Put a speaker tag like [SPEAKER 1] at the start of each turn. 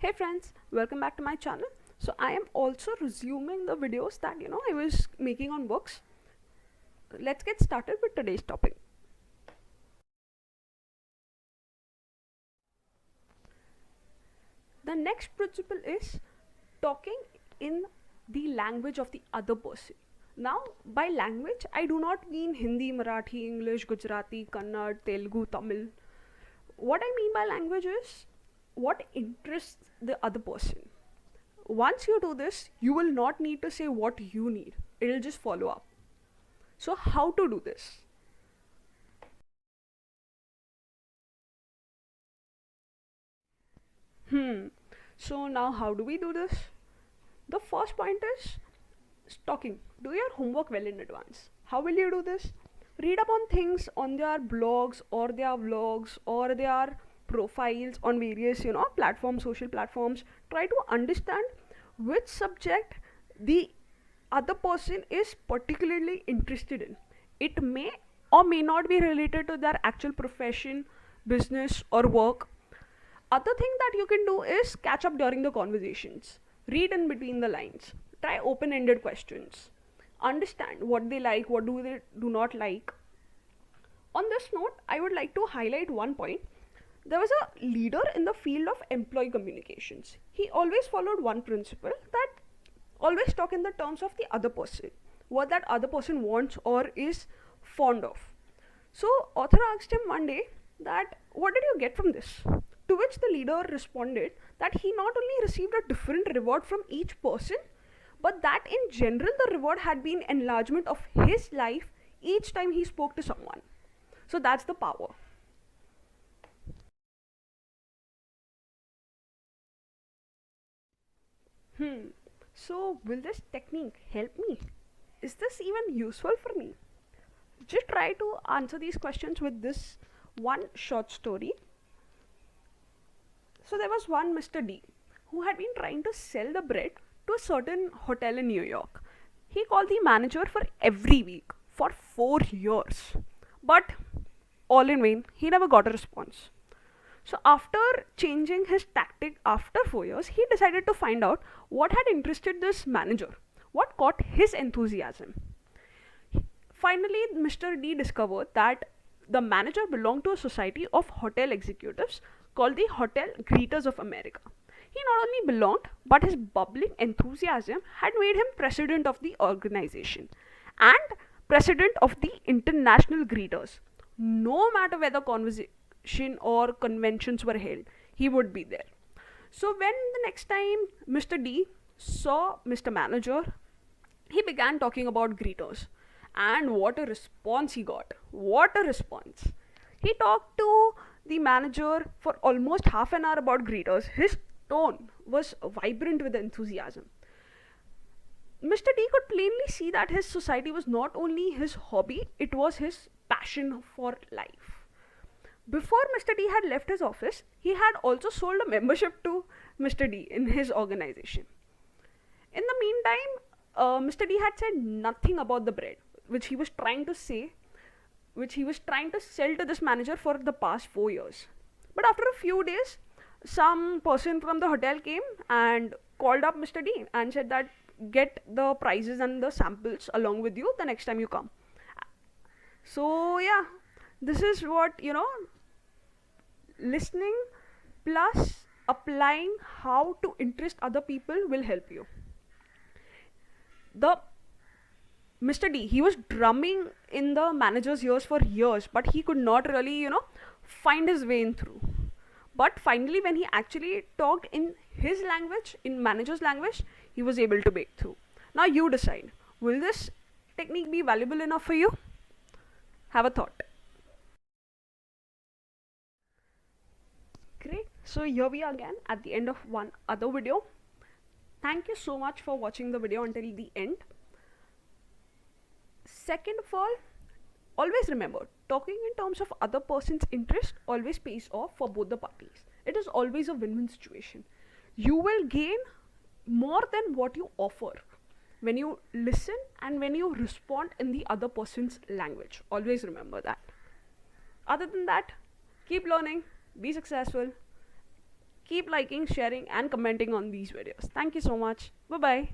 [SPEAKER 1] Hey friends, welcome back to my channel. So I am also resuming the videos that I was making on books. Let's get started with today's topic. The next principle is talking in the language of the other person. Now, by language, I do not mean Hindi, Marathi, English, Gujarati, Kannada, Telugu, Tamil. What I mean by language is what interests the other person. Once you do this, you will not need to say what you need, it will just follow up. So, how to do this? So, now how do we do this? The first point is talking. Do your homework well in advance. How will you do this? Read up on things on their blogs or their vlogs or their profiles on various platforms, social platforms. Try to understand which subject the other person is particularly interested in. It may or may not be related to their actual profession, business, or work. Other thing that you can do is catch up during the conversations. Read in between the lines. Try open-ended questions. Understand what they like, what do they do not like. On this note, I would like to highlight one point. There was a leader in the field of employee communications. He always followed one principle, that always talk in the terms of the other person, what that other person wants or is fond of. So author asked him one day that what did you get from this? To which the leader responded that he not only received a different reward from each person, but that in general the reward had been enlargement of his life each time he spoke to someone. So that's the power. So will this technique help me? Is this even useful for me? Just try to answer these questions with this one short story. So there was one Mr. D who had been trying to sell the bread to a certain hotel in New York. He called the manager for every week for 4 years. But all in vain, he never got a response. So after changing his tactic after 4 years, he decided to find out what had interested this manager, what caught his enthusiasm. Finally, Mr. D discovered that the manager belonged to a society of hotel executives called the Hotel Greeters of America. He not only belonged, but his bubbling enthusiasm had made him president of the organization and president of the International Greeters. No matter whether conversation or conventions were held, he would be there. So when the next time Mr. D saw Mr. Manager, he began talking about greeters. And what a response he got! What a response! He talked to the manager for almost half an hour about greeters. His tone was vibrant with enthusiasm. Mr. D could plainly see that his society was not only his hobby, it was his passion for life. Before Mr. D had left his office, he had also sold a membership to Mr. D in his organization. In the meantime, Mr. D had said nothing about the bread, which he was trying to say, which he was trying to sell to this manager for the past 4 years. But after a few days, some person from the hotel came and called up Mr. D and said that get the prices and the samples along with you the next time you come. So, yeah, this is what listening plus applying how to interest other people will help you. The Mr. D, he was drumming in the manager's ears for years, but he could not really, find his way in through. But finally, when he actually talked in his language, in manager's language, he was able to break through. Now you decide, will this technique be valuable enough for you? Have a thought. Great. So here we are again at the end of one other video. Thank you so much for watching the video until the end. Second of all, always remember, talking in terms of other person's interest always pays off for both the parties. It is always a win-win situation. You will gain more than what you offer when you listen and when you respond in the other person's language. Always remember that. Other than that, keep learning, be successful, Keep liking, sharing, and commenting on these videos. Thank you so much. Bye bye.